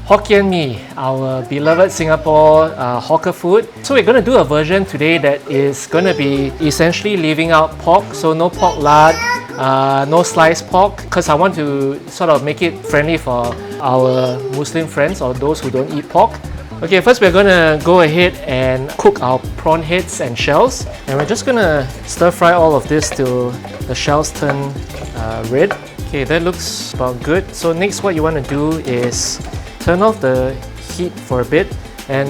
Hokkien mee, our beloved Singapore hawker food. So we're going to do a version today that is going to be essentially leaving out pork, so no pork lard, no sliced pork, because I want to sort of make it friendly for our Muslim friends or those who don't eat pork. Okay, first we're going to go ahead and cook our prawn heads and shells, and we're just going to stir fry all of this till the shells turn red. Okay, that looks about good. So next what you want to do is turn off the heat for a bit and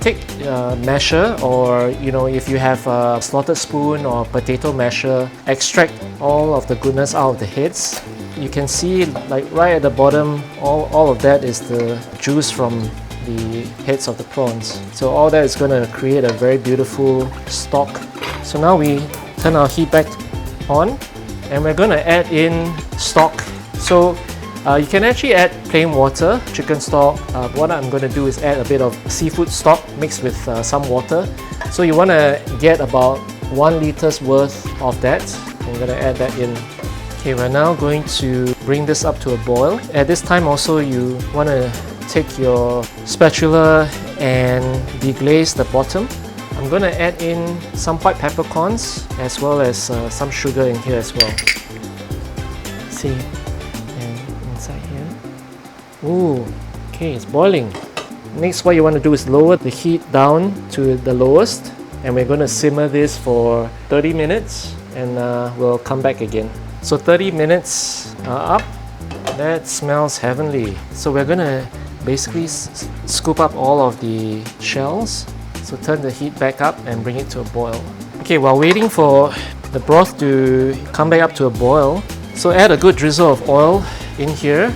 take a masher, or if you have a slotted spoon or potato masher, extract all of the goodness out of the heads. You can see like right at the bottom, all of that is the juice from the heads of the prawns. So all that is going to create a very beautiful stock. So now we turn our heat back on and we're going to add in stock. So you can actually add plain water, chicken stock. What I'm going to do is add a bit of seafood stock mixed with some water. So you want to get about 1 liter's worth of that. I'm going to add that in. Okay, we're now going to bring this up to a boil. At this time also you want to take your spatula and deglaze the bottom. I'm going to add in some white peppercorns as well as some sugar in here as well. See, and inside here. Ooh, okay, it's boiling. Next, what you want to do is lower the heat down to the lowest, and we're going to simmer this for 30 minutes and we'll come back again. So 30 minutes up. That smells heavenly. So we're going to basically scoop up all of the shells. So turn the heat back up and bring it to a boil. Okay, while waiting for the broth to come back up to a boil, so add a good drizzle of oil in here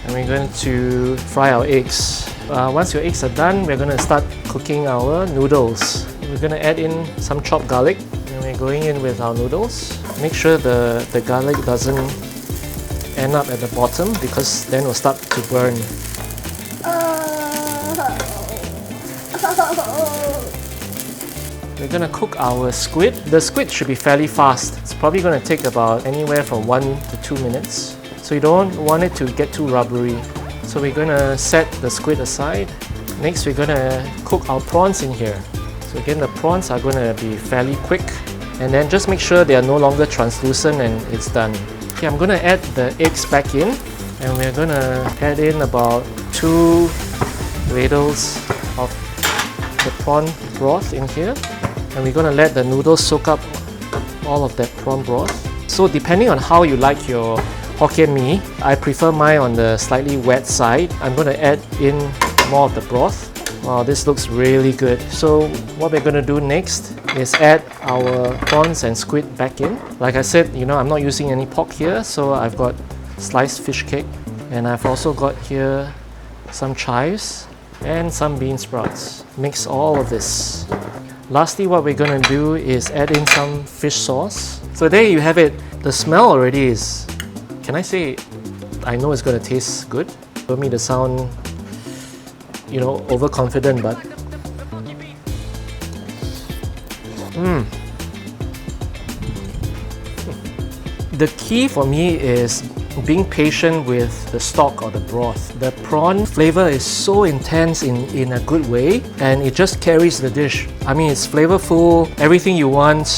and we're going to fry our eggs. Once your eggs are done, we're going to start cooking our noodles. We're going to add in some chopped garlic and we're going in with our noodles. Make sure the garlic doesn't end up at the bottom because then we'll start to burn. We're going to cook our squid. The squid should be fairly fast. It's probably going to take about anywhere from 1 to 2 minutes. So you don't want it to get too rubbery. So we're going to set the squid aside. Next we're going to cook our prawns in here. So again, the prawns are going to be fairly quick. And then just make sure they are no longer translucent and it's done. Okay, I'm going to add the eggs back in. And we're going to add in about 2 ladles of the prawn broth in here. And we're going to let the noodles soak up all of that prawn broth. So depending on how you like your Hokkien mee, I prefer mine on the slightly wet side. I'm going to add in more of the broth. Wow, this looks really good. So what we're going to do next is add our prawns and squid back in. Like I said, I'm not using any pork here, so I've got sliced fish cake. And I've also got here some chives and some bean sprouts. Mix all of this. Lastly, what we're going to do is add in some fish sauce. So there you have it. The smell already is, can I say, I know it's going to taste good. For me to sound, overconfident, but the key for me is being patient with the stock or the broth. The prawn flavor is so intense in a good way, and it just carries the dish. I mean, it's flavorful, everything you want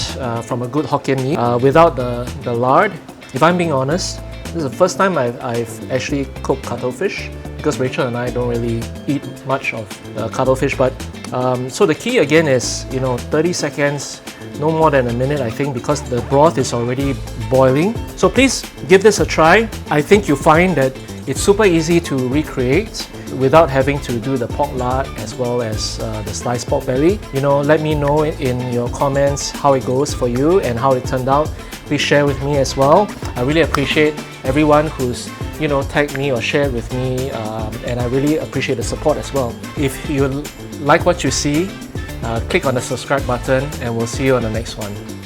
from a good Hokkien mee without the lard. If I'm being honest, this is the first time I've actually cooked cuttlefish, because Rachel and I don't really eat much of cuttlefish. But so the key again is 30 seconds, no more than a minute, I think, because the broth is already boiling. So please give this a try. I think you'll find that it's super easy to recreate without having to do the pork lard as well as the sliced pork belly. Let me know in your comments how it goes for you and how it turned out. Please share with me as well. I really appreciate everyone who's tagged me or shared with me, and I really appreciate the support as well. If you like what you see, click on the subscribe button and we'll see you on the next one.